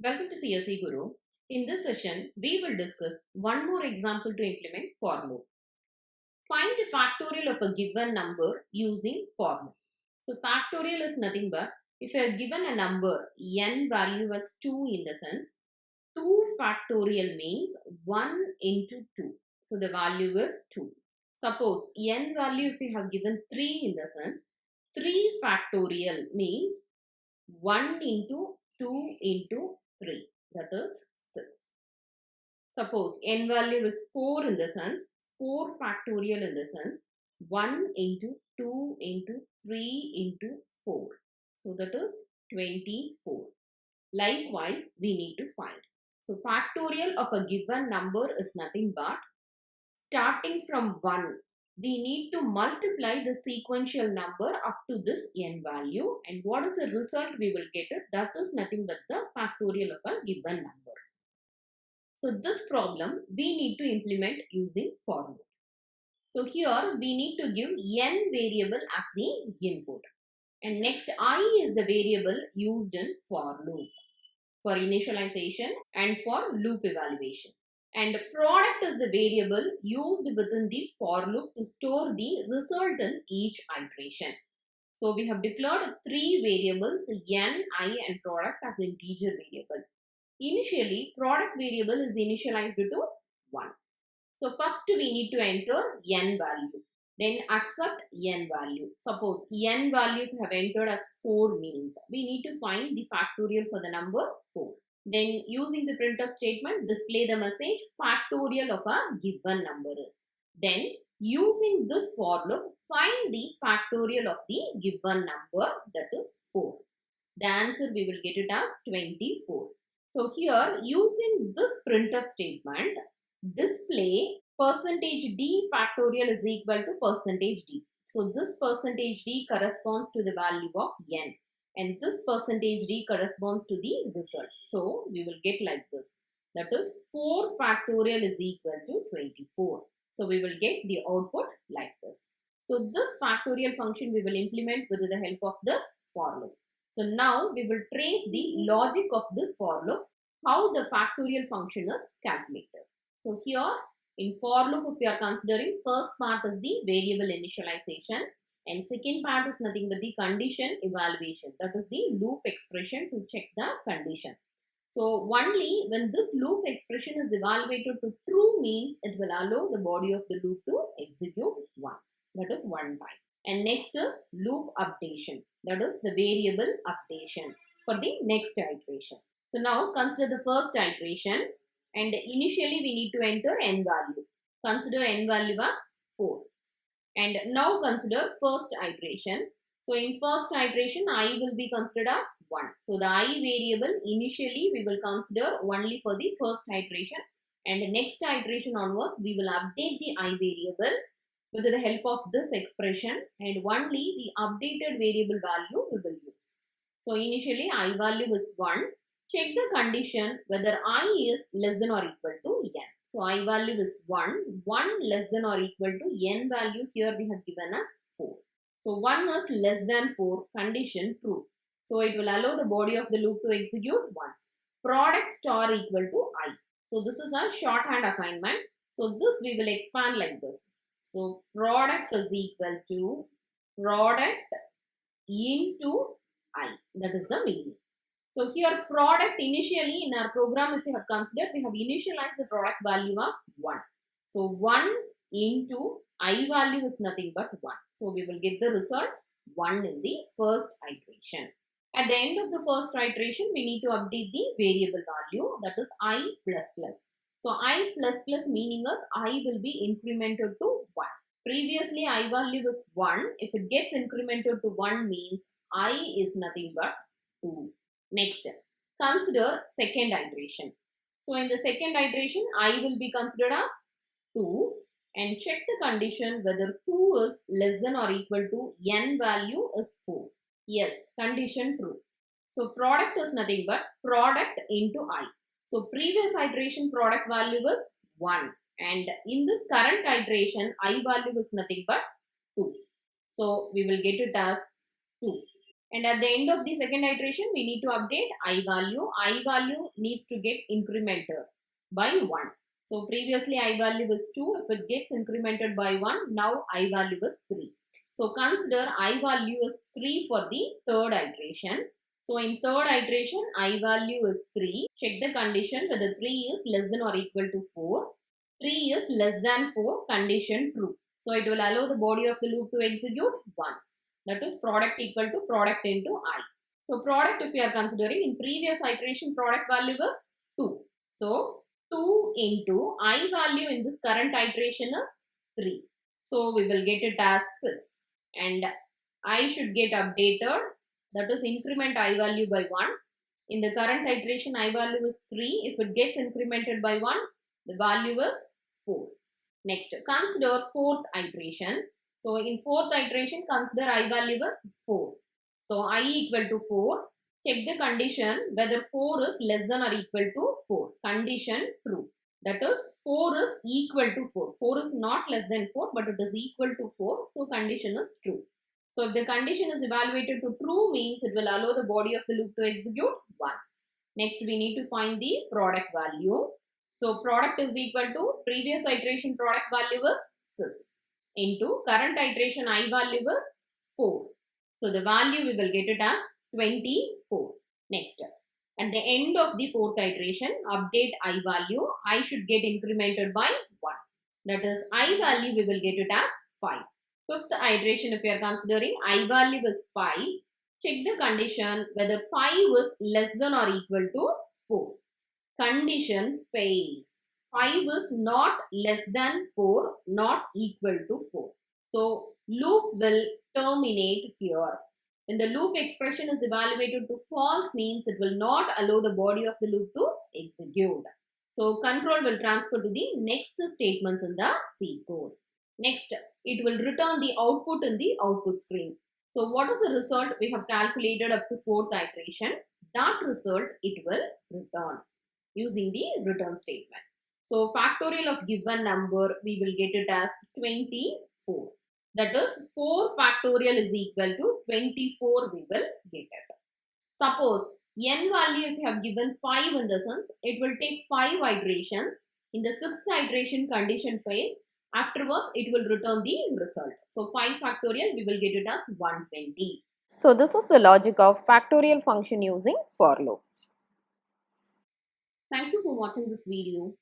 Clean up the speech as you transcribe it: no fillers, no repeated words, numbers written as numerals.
Welcome to CSEGuru. In this session, we will discuss one more example to implement for loop. Find the factorial of a given number using for loop. So factorial is nothing but if you are given a number n value as 2 in the sense 2 factorial means 1 into 2. So the value is 2. Suppose n value if we have given 3 in the sense 3 factorial means 1 into 2 into 3, that is 6. Suppose n value is 4 in the sense 4 factorial in the sense 1 into 2 into 3 into 4. So that is 24. Likewise, we need to find. So factorial of a given number is nothing but starting from 1. We need to multiply the sequential number up to this n value, and what is the result we will get it? That is nothing but the factorial of a given number. So this problem we need to implement using for loop. So here we need to give n variable as the input, and next I is the variable used in for loop for initialization and for loop evaluation. And product is the variable used within the for loop to store the result in each iteration. So we have declared 3 variables n, I and product as integer variable. Initially, product variable is initialized to 1. So first we need to enter n value. Then accept n value. Suppose n value we have entered as 4 means we need to find the factorial for the number 4. Then using the printf statement, display the message factorial of a given number is. Then using this for loop, find the factorial of the given number, that is 4. The answer we will get it as 24. So here using this printf statement, display %d factorial is equal to %d. So this %d corresponds to the value of n. And this %d corresponds to the result. So we will get like this. That is 4 factorial is equal to 24. So we will get the output like this. So this factorial function we will implement with the help of this for loop. So now we will trace the logic of this for loop, how the factorial function is calculated. So here in for loop if we are considering, first part is the variable initialization. And second part is nothing but the condition evaluation. That is the loop expression to check the condition. So only when this loop expression is evaluated to true means it will allow the body of the loop to execute once. That is one time. And next is loop updation. That is the variable updation for the next iteration. So now consider the first iteration, and initially we need to enter n value. Consider n value as 4. And now consider first iteration. So in first iteration, I will be considered as 1. So the I variable initially we will consider only for the first iteration, and next iteration onwards we will update the I variable with the help of this expression, and only the updated variable value we will use. So initially I value is 1. Check the condition whether I is less than or equal to n. So I value is 1, 1 less than or equal to n value here we have given as 4. So 1 is less than 4, condition true. So it will allow the body of the loop to execute once. Product star equal to I. So this is a shorthand assignment. So this we will expand like this. So product is equal to product into I. That is the meaning. So here product initially in our program if we have considered, we have initialized the product value as 1. So 1 into I value is nothing but 1. So we will get the result 1 in the first iteration. At the end of the first iteration, we need to update the variable value, that is I++. So I++ meaning is I will be incremented to 1. Previously I value is 1. If it gets incremented to 1 means I is nothing but 2. Next, consider second iteration. So in the second iteration, I will be considered as 2, and check the condition whether 2 is less than or equal to n value is 4. Yes, condition true. So product is nothing but product into I. So previous iteration product value was 1, and in this current iteration I value is nothing but 2. So we will get it as 2. And at the end of the second iteration, we need to update I value. I value needs to get incremented by 1. So previously I value was 2. If it gets incremented by 1, now I value is 3. So consider I value is 3 for the third iteration. So in third iteration, I value is 3. Check the condition whether 3 is less than or equal to 4. 3 is less than 4, condition true. So it will allow the body of the loop to execute once. That is product equal to product into I. So product, if we are considering in previous iteration, product value was 2. So 2 into I value in this current iteration is 3. So we will get it as 6. And I should get updated. That is increment I value by 1. In the current iteration, I value is 3. If it gets incremented by 1, the value is 4. Next, consider fourth iteration. So in fourth iteration, consider I value is 4. So I equal to 4. Check the condition whether 4 is less than or equal to 4. Condition true. That is 4 is equal to 4. 4 is not less than 4, but it is equal to 4. So condition is true. So if the condition is evaluated to true, means it will allow the body of the loop to execute once. Next, we need to find the product value. So product is equal to previous iteration product value is 6 into current iteration I value is 4. So the value we will get it as 24. Next, at the end of the fourth iteration, update I value. I should get incremented by 1. That is I value we will get it as 5. Fifth iteration, if we are considering I value is 5. Check the condition whether 5 is less than or equal to 4. Condition fails. 5 is not less than 4, not equal to 4. So loop will terminate here. When the loop expression is evaluated to false, means it will not allow the body of the loop to execute. So control will transfer to the next statements in the C code. Next, it will return the output in the output screen. So what is the result we have calculated up to fourth iteration? That result it will return using the return statement. So factorial of given number, we will get it as 24. That is 4 factorial is equal to 24 we will get it. Suppose n value if you have given 5 in the sense, it will take 5 iterations. In the 6th iteration condition phase, afterwards it will return the result. So 5 factorial we will get it as 120. So this is the logic of factorial function using for loop. Thank you for watching this video.